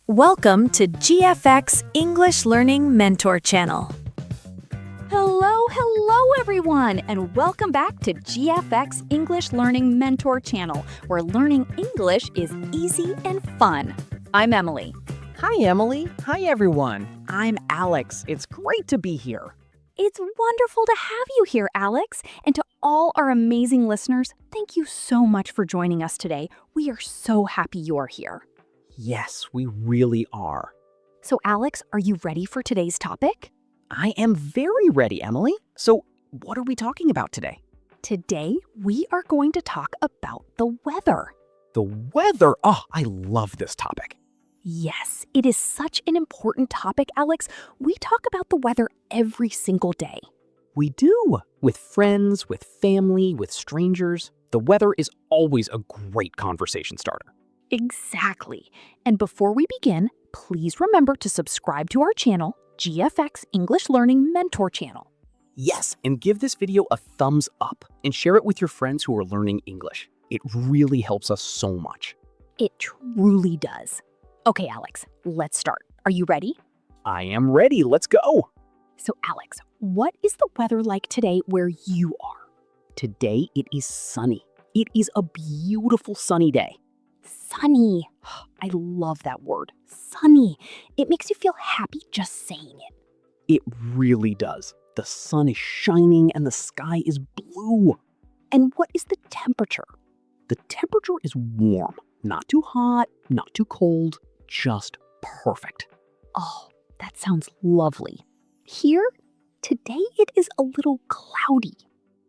Welcome to GFX English Learning Mentor channel. Hello everyone, and welcome back to GFX English Learning Mentor channel, where learning English is easy and fun. I'm Emily. Hi, Emily. Hi, everyone. I'm Alex. It's great to be here. It's wonderful to have you here, Alex. And to all our amazing listeners, thank you so much for joining us today. We are so happy you're here. Yes, we really are. So, Alex, are you ready for today's topic? I am very ready, Emily. So, what are we talking about today? Today, we are going to talk about the weather. The weather. Oh, I love this topic. Yes, it is such an important topic, Alex. We talk about the weather every single day. We do. With friends, with family, with strangers. The weather is always a great conversation starter. Exactly. And before we begin, please remember to subscribe to our channel, GFX English Learning Mentor channel. Yes, and give this video a thumbs up and share it with your friends who are learning English. It really helps us so much. It truly does. Okay, Alex, let's start. Are you ready? I am ready. Let's go. So, Alex, what is the weather like today where you are? Today it is sunny. It is a beautiful sunny day. Sunny. I love that word. Sunny. It makes you feel happy just saying it. It really does. The sun is shining and the sky is blue. And what is the temperature? The temperature is warm. Not too hot, not too cold, just perfect. Oh, that sounds lovely. Here, today it is a little cloudy.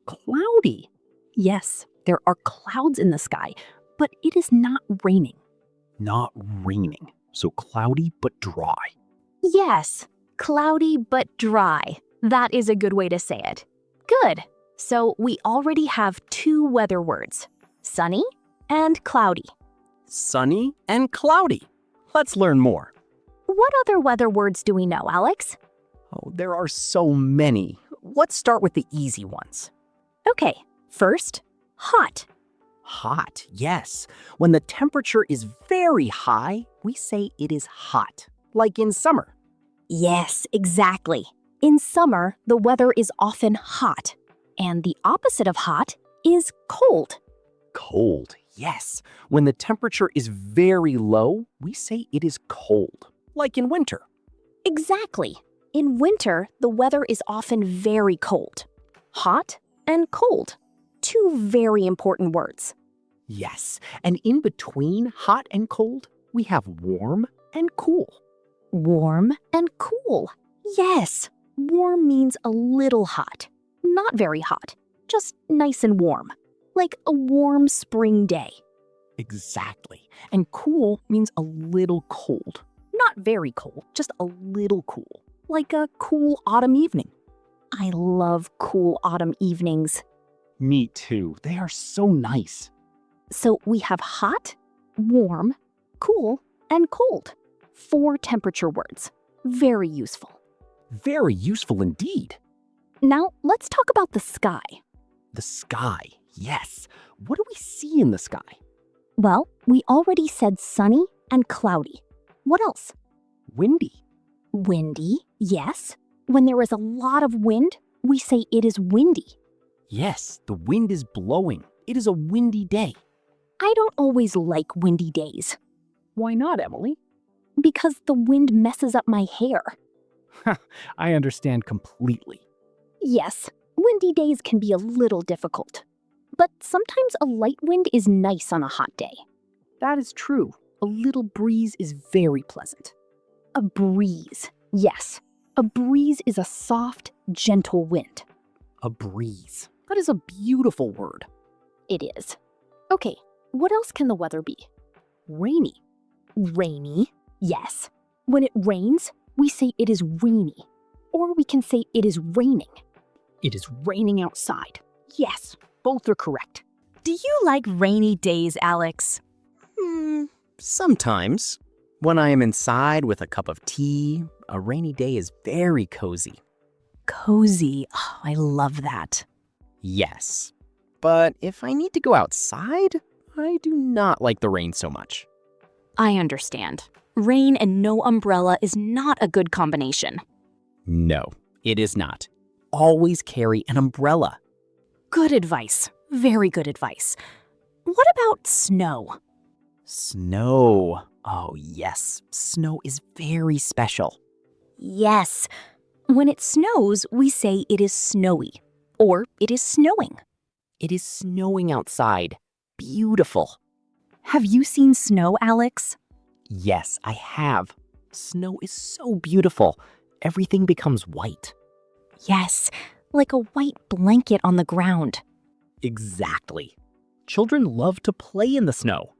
Cloudy? Yes, there are clouds in the sky, but it is not raining. Not raining, so cloudy but dry. Yes, cloudy but dry. That is a good way to say it. Good. So we already have two weather words, sunny and cloudy. Sunny and cloudy. Let's learn more. What other weather words do we know, Alex? Oh, there are so many. Let's start with the easy ones. Okay, first, hot. Hot, yes. When the temperature is very high, we say it is hot, like in summer. Yes, exactly. In summer, the weather is often hot, and the opposite of hot is cold. Cold, yes. When the temperature is very low, we say it is cold, like in winter. Exactly. In winter, the weather is often very cold. Hot and cold. Two very important words. Yes, and in between hot and cold, we have warm and cool. Warm and cool. Yes, warm means a little hot. Not very hot, just nice and warm. Like a warm spring day. Exactly. And cool means a little cold. Not very cold, just a little cool. Like a cool autumn evening. I love cool autumn evenings. Me too. They are so nice. So we have hot, warm, cool, and cold. 4 temperature words. Very useful. Very useful indeed. Now let's talk about the sky. The sky, yes. What do we see in the sky? Well, we already said sunny and cloudy. What else? Windy. Windy, yes. When there is a lot of wind, we say it is windy. Yes, the wind is blowing. It is a windy day. I don't always like windy days. Why not, Emily? Because the wind messes up my hair. I understand completely. Yes, windy days can be a little difficult. But sometimes a light wind is nice on a hot day. That is true. A little breeze is very pleasant. A breeze, yes. A breeze is a soft, gentle wind. A breeze. That is a beautiful word. It is. Okay, what else can the weather be? Rainy. Rainy, yes. When it rains, we say it is rainy. Or we can say it is raining. It is raining outside. Yes, both are correct. Do you like rainy days, Alex? Sometimes. When I am inside with a cup of tea, a rainy day is very cozy. Cozy. Oh, I love that. Yes. But if I need to go outside, I do not like the rain so much. I understand. Rain and no umbrella is not a good combination. No, it is not. Always carry an umbrella. Good advice. Very good advice. What about snow? Snow. Oh, yes. Snow is very special. Yes. When it snows, we say it is snowy, or it is snowing. It is snowing outside. Beautiful. Have you seen snow, Alex? Yes, I have. Snow is so beautiful. Everything becomes white. Yes, like a white blanket on the ground. Exactly. Children love to play in the snow.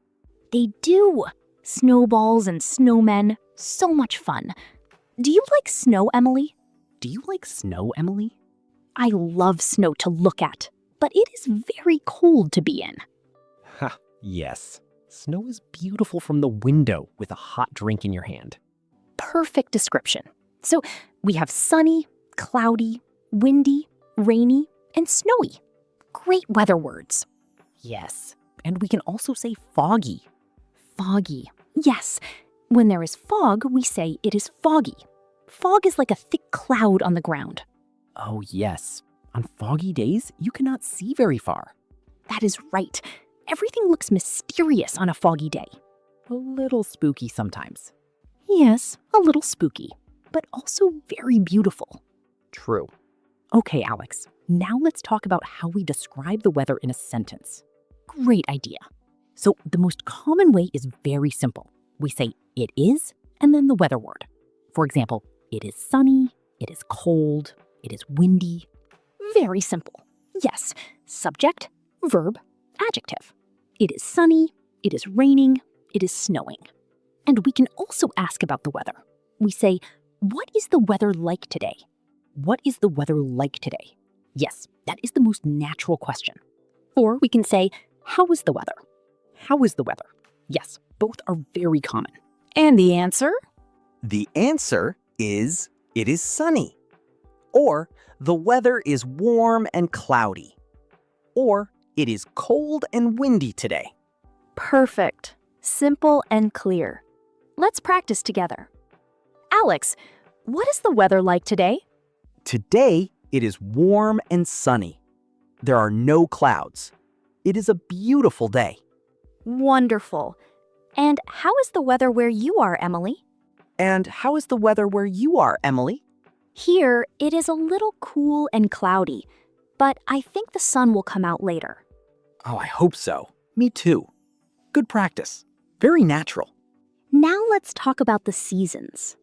They do. Snowballs and snowmen, so much fun. Do you like snow, Emily? Do you like snow, Emily? I love snow to look at, but it is very cold to be in. Ha, yes. Snow is beautiful from the window with a hot drink in your hand. Perfect description. So we have sunny, cloudy, windy, rainy, and snowy. Great weather words. Yes. And we can also say foggy. Foggy. Yes. When there is fog, we say it is foggy. Fog is like a thick cloud on the ground. Oh, yes. On foggy days, you cannot see very far. That is right. Everything looks mysterious on a foggy day. A little spooky sometimes. Yes, a little spooky, but also very beautiful. True. Okay, Alex. Now let's talk about how we describe the weather in a sentence. Great idea. So the most common way is very simple. We say it is, and then the weather word. For example, it is sunny, it is cold, it is windy. Very simple. Yes, subject, verb, adjective. It is sunny, it is raining, it is snowing. And we can also ask about the weather. We say, what is the weather like today? What is the weather like today? Yes, that is the most natural question. Or we can say, how is the weather? How is the weather? Yes, both are very common. And the answer? The answer is it is sunny. Or the weather is warm and cloudy. Or it is cold and windy today. Perfect. Simple and clear. Let's practice together. Alex, what is the weather like today? Today, it is warm and sunny. There are no clouds. It is a beautiful day. Wonderful. And how is the weather where you are, Emily? And how is the weather where you are, Emily? Here, it is a little cool and cloudy, but I think the sun will come out later. Oh, I hope so. Me too. Good practice. Very natural. Now let's talk about the seasons.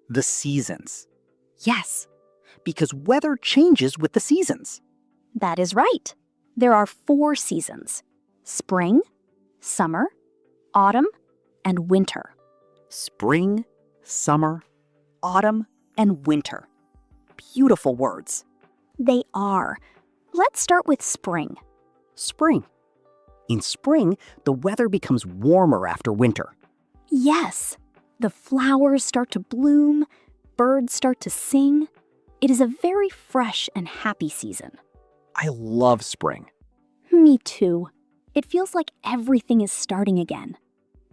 The seasons. Yes, Because weather changes with the seasons. that is right. There are 4 seasons: spring, summer, autumn, and winter. Spring, summer, autumn, and winter. Beautiful words. They are. Let's start with spring. Spring. In spring, the weather becomes warmer after winter. Yes, the flowers start to bloom, birds start to sing. It is a very fresh and happy season. I love spring. Me too. It feels like everything is starting again.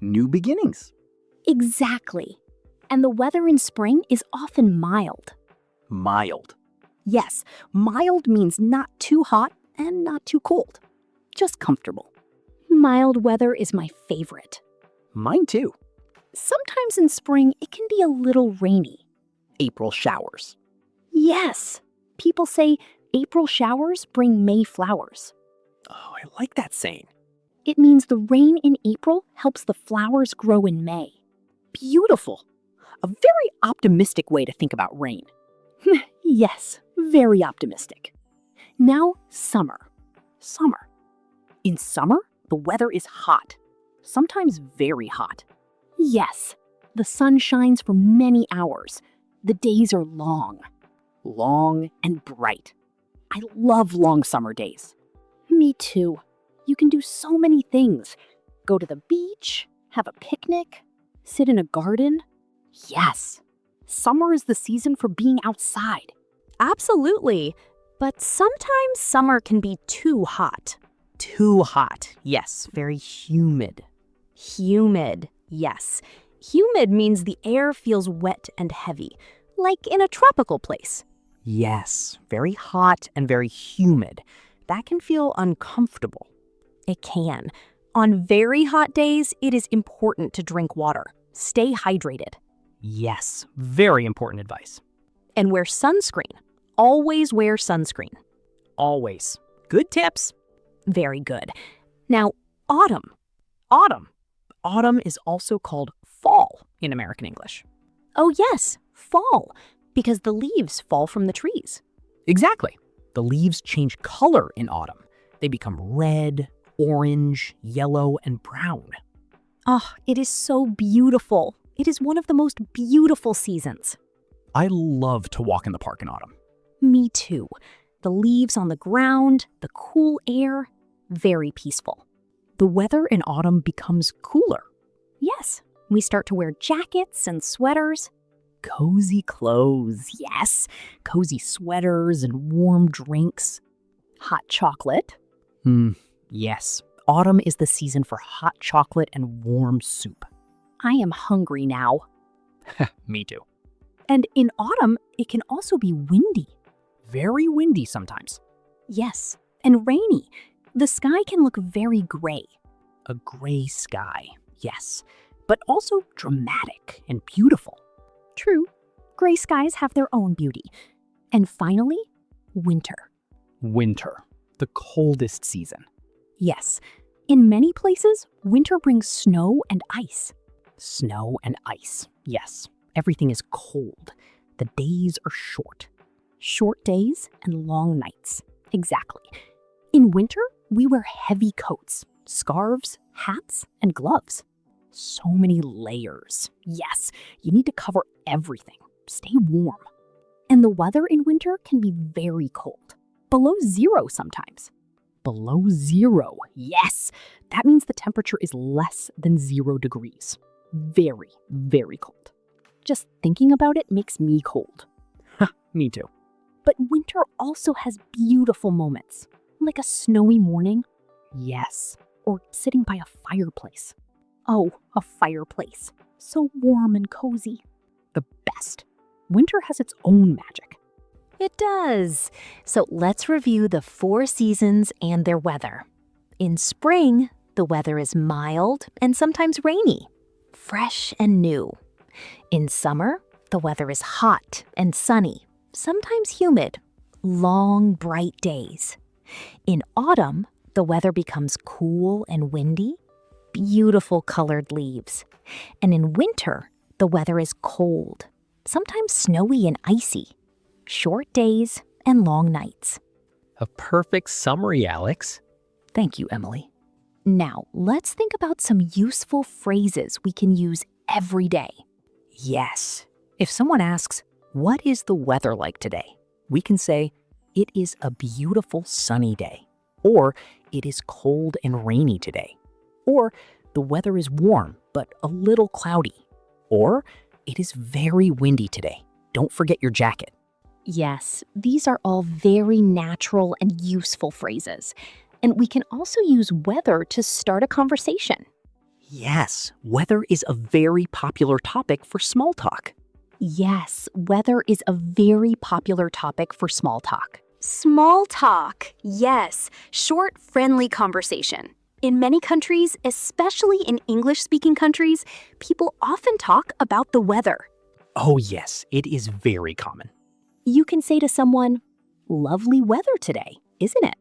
New beginnings. Exactly. And the weather in spring is often mild. Mild. Yes, mild means not too hot and not too cold. Just comfortable. Mild weather is my favorite. Mine too. Sometimes in spring, it can be a little rainy. April showers. Yes, people say April showers bring May flowers. Oh, I like that saying. It means the rain in April helps the flowers grow in May. Beautiful. A very optimistic way to think about rain. Yes, very optimistic. Now, summer. Summer. In summer, the weather is hot, sometimes very hot. Yes, the sun shines for many hours. The days are long. Long and bright. I love long summer days. Me too. You can do so many things. Go to the beach, have a picnic, sit in a garden. Yes, summer is the season for being outside. Absolutely. But sometimes summer can be too hot. Too hot. Yes, very humid. Humid. Yes. Humid means the air feels wet and heavy, like in a tropical place. Yes, very hot and very humid. That can feel uncomfortable. It can. On very hot days, it is important to drink water. Stay hydrated. Yes, very important advice. And wear sunscreen. Always wear sunscreen. Always. Good tips. Very good. Now, autumn. Autumn. Autumn is also called fall in American English. Oh yes, fall, because the leaves fall from the trees. Exactly. The leaves change color in autumn. They become red, orange, yellow, and brown. Oh, it is so beautiful. It is one of the most beautiful seasons. I love to walk in the park in autumn. Me too. The leaves on the ground, the cool air, very peaceful. The weather in autumn becomes cooler. Yes, we start to wear jackets and sweaters. Cozy clothes, yes. Cozy sweaters and warm drinks. Hot chocolate. Yes. Autumn is the season for hot chocolate and warm soup. I am hungry now. Me too. And in autumn, it can also be windy. Very windy sometimes. Yes, and rainy. The sky can look very gray. A gray sky, yes. But also dramatic and beautiful. True, gray skies have their own beauty. And finally, winter. Winter, the coldest season. Yes, in many places, winter brings snow and ice. Snow and ice, yes. Everything is cold. The days are short. Short days and long nights. Exactly. In winter, we wear heavy coats, scarves, hats, and gloves. So many layers. Yes, you need to cover everything. Stay warm. And the weather in winter can be very cold, below zero sometimes. Below zero, yes. That means the temperature is less than 0 degrees. Very, very cold. Just thinking about it makes me cold. Me too. But winter also has beautiful moments, like a snowy morning. Yes. Or sitting by a fireplace. Oh, a fireplace. So warm and cozy. The best. Winter has its own magic. It does. So let's review the 4 seasons and their weather. In spring, the weather is mild and sometimes rainy, fresh and new. In summer, the weather is hot and sunny, sometimes humid, long, bright days. In autumn, the weather becomes cool and windy, beautiful colored leaves. And in winter, the weather is cold, sometimes snowy and icy, short days and long nights. A perfect summary, Alex. Thank you, Emily. Now, let's think about some useful phrases we can use every day. Yes. If someone asks, "What is the weather like today?" we can say, "It is a beautiful sunny day." Or, "It is cold and rainy today." Or, "The weather is warm, but a little cloudy." Or, "It is very windy today. Don't forget your jacket." Yes, these are all very natural and useful phrases. And we can also use weather to start a conversation. Yes, weather is a very popular topic for small talk. Yes, weather is a very popular topic for small talk. Small talk, yes, short, friendly conversation. In many countries, especially in English-speaking countries, people often talk about the weather. Oh yes, it is very common. You can say to someone, "Lovely weather today, isn't it?"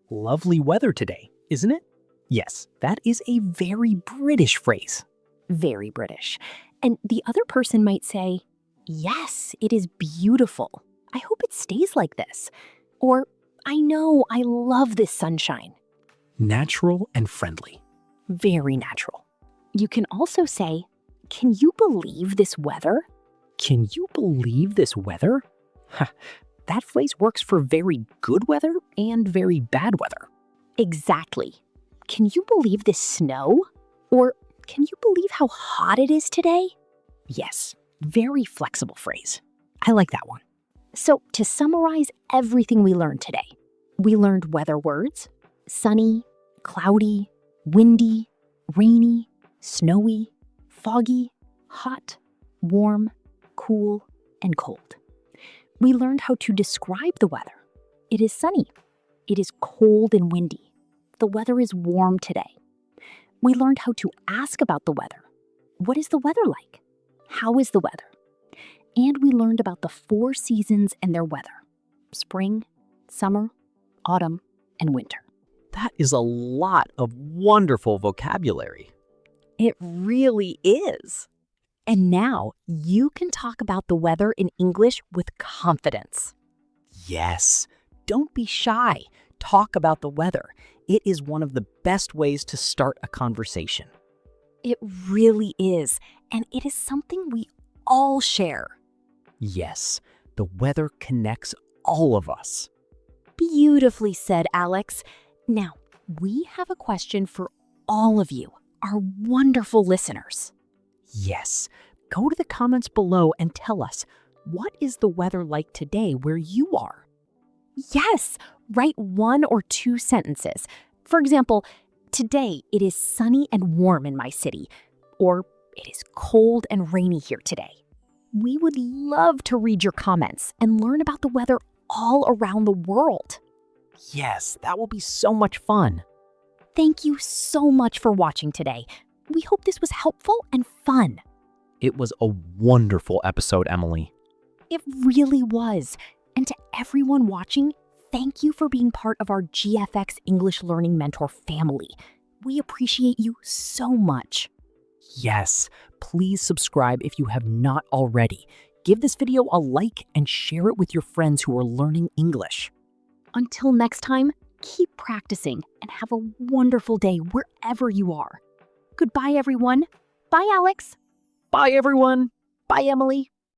Lovely weather today, isn't it? Yes, that is a very British phrase. Very British. And the other person might say, "Yes, it is beautiful. I hope it stays like this." Or, "I know, I love this sunshine." Natural and friendly. Very natural. You can also say, "Can you believe this weather?" Can you believe this weather? That phrase works for very good weather and very bad weather. Exactly. "Can you believe this snow?" Or, "Can you believe how hot it is today?" Yes, very flexible phrase. I like that one. So, to summarize everything we learned today, we learned weather words: sunny, cloudy, windy, rainy, snowy, foggy, hot, warm, cool, and cold. We learned how to describe the weather. It is sunny. It is cold and windy. The weather is warm today. We learned how to ask about the weather. What is the weather like? How is the weather? And we learned about the 4 seasons and their weather: spring, summer, autumn, and winter. That is a lot of wonderful vocabulary. It really is. And now you can talk about the weather in English with confidence. Yes, don't be shy. Talk about the weather. It is one of the best ways to start a conversation. It really is. And it is something we all share. Yes, the weather connects all of us. Beautifully said, Alex. Now, we have a question for all of you, our wonderful listeners. Yes, go to the comments below and tell us, what is the weather like today where you are? Yes, write 1 or 2 sentences. For example, today it is sunny and warm in my city, or it is cold and rainy here today. We would love to read your comments and learn about the weather all around the world. Yes, that will be so much fun. Thank you so much for watching today. We hope this was helpful and fun. It was a wonderful episode, Emily. It really was. And to everyone watching, thank you for being part of our GFX English Learning Mentor family. We appreciate you so much. Yes, please subscribe if you have not already. Give this video a like and share it with your friends who are learning English. Until next time, keep practicing and have a wonderful day wherever you are. Goodbye, everyone. Bye, Alex. Bye, everyone. Bye, Emily.